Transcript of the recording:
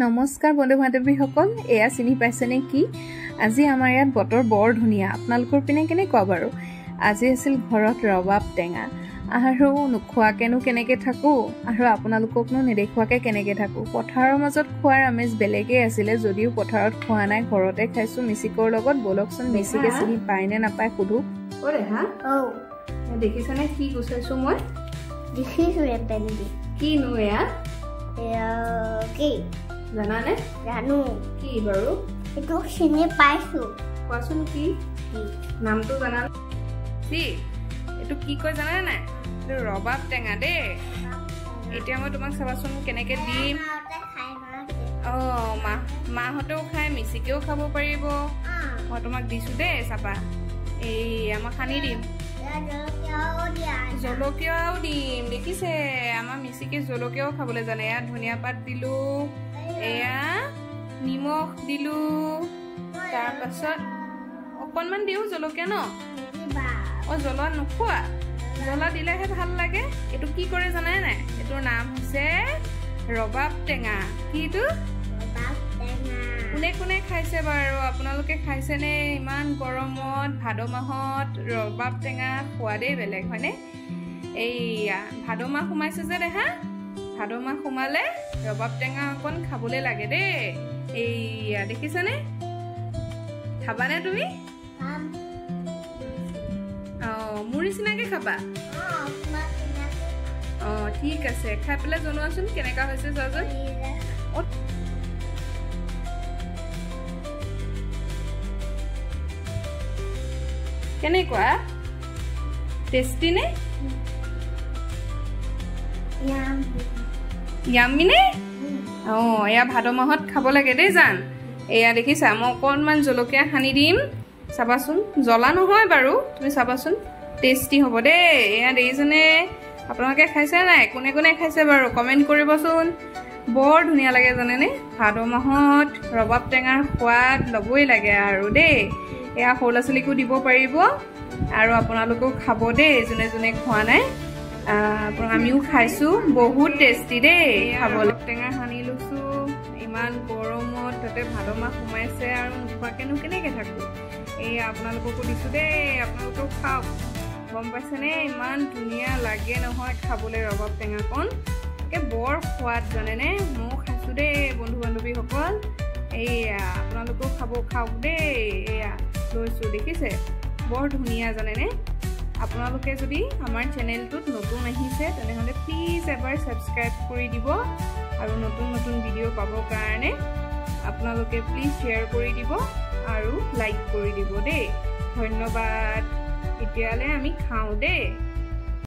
নমস্কাৰ বন্ধু বান্ধৱীসকল, এয়া চিনি পাইছেনে কি? আজি আমাৰ ইয়াত বতৰ বৰ ধুনীয়া। আপোনালোকৰ পিনে কেনেকুৱা বাৰু? আজি আছিল ঘৰত ৰবাব টেঙা, আৰু নোখোৱাকেনো কেনেকৈ থাকোঁ, আৰু আপোনালোককনো নেদেখুৱাকৈ কেনেকৈ থাকোঁ। পথাৰৰ মাজত খোৱাৰ আমেজ বেলেগেই আছিলে, যদিও পথাৰত খোৱা নাই, ঘৰতে খাইছোঁ মিচিকৰ লগত। বলকচোন মিচিকে চিনি পায়নে নাপায় সোধোঁ। দেখিছানে কি গুচাইছোঁ মই? দেখিছোঁ এপেণ্ডি। কিনো এয়া? কি জানানে? জানো। কি বাৰু? এইটো চিনি পাইছোঁ। কোৱাচোন কি নামটো জানানে? কি এইটো কি কয় জানানে নাই? এইটো ৰবাব টেঙা দেই। এতিয়া মই তোমাক চাবাচোন কেনেকৈ দিম। মাহঁতেও খায়, মিচিকেও খাব পাৰিব। মই তোমাক দিছোঁ দেই চাবা। আমাক সানি দিম, জলকীয়াও দিম। দেখিছে, আমাৰ মিচিকে জলকীয়াও খাবলৈ জানে। ইয়াত ধনিয়া পাত দিলোঁ, এয়া নিমখ দিলোঁ, তাৰপাছত অকণমান দিওঁ জলকীয়া ন। জ্বলা নোখোৱা? জ্বলা দিলেহে ভাল লাগে। এইটো কি কৰে জানাই নাই? এইটোৰ নাম হৈছে ৰবাব টেঙা। কিটো? কোনে কোনে খাইছে বাৰু? আপোনালোকে খাইছেনে? ইমান গৰমত, ভাদ মাহত ৰবাব টেঙা সোৱাদেই বেলেগ হয়নে? এইয়া ভাদ মাহ সোমাইছে যে দেখা, ভাদ মাহ সোমালে ৰবাব টেঙা অকণ খাবলৈ লাগে দেই। এইয়া দেখিছানে? খাবানে তুমি? মোৰ নিচিনাকে খাবা? ঠিক আছে, খাই পেলাই জনোৱাচোন কেনেকুৱা হৈছে চোৱাচোন। কেনেকুৱা? টেষ্টি নে? ইয়াম্মি নে? এয়া ভাদ মাহত খাব লাগে দেই জান। এয়া দেখিছা, মই অকণমান জলকীয়া সানি দিম, চাবাচোন। জ্বলা নহয় বাৰু, তুমি চাবাচোন, টেষ্টি হ'ব দেই। এয়া দেখিছেনে? আপোনালোকে খাইছে নাই? কোনে কোনে খাইছে বাৰু কমেণ্ট কৰিবচোন। বৰ ধুনীয়া লাগে জানেনে? ভাদ মাহত ৰবাব টেঙাৰ সোৱাদ ল'বই লাগে আৰু দেই। এয়া সৰু ল'ৰা ছোৱালীকো দিব পাৰিব, আৰু আপোনালোকেও খাব দেই যোনে যোনে খোৱা নাই। আমিও খাইছোঁ, বহুত টেষ্টি দেই খাবলৈ। টেঙা সানি লৈছোঁ ইমান গৰমত, তাতে ভাদ মাহ সোমাইছে, আৰু নোখোৱাকেনো কেনেকৈ থাকোঁ। আপোনালোককো দিছোঁ দেই, আপোনালোকেও খাওক। গম পাইছেনে? ইমান ধুনীয়া লাগে নহয় খাবলৈ ৰবাব টেঙাকণ। বৰ সোৱাদ জানেনে? ময়ো খাইছোঁ দেই বন্ধু বান্ধৱীসকল। আপোনালোকেও খাওক দেই। লৈছোঁ, দেখিছে বৰ ধুনীয়া জানেনে? আপোনালোকে যদি আমাৰ চেনেলটোত নতুন আহিছে তেনেহ'লে প্লিজ এবাৰ ছাবস্ক্ৰাইব কৰি দিব, আৰু নতুন নতুন ভিডিঅ' পাবৰ কাৰণে আপোনালোকে প্লিজ শ্বেয়াৰ কৰি দিব আৰু লাইক কৰি দিব দেই। ধন্যবাদ। এতিয়ালৈ আমি খাওঁ দেই।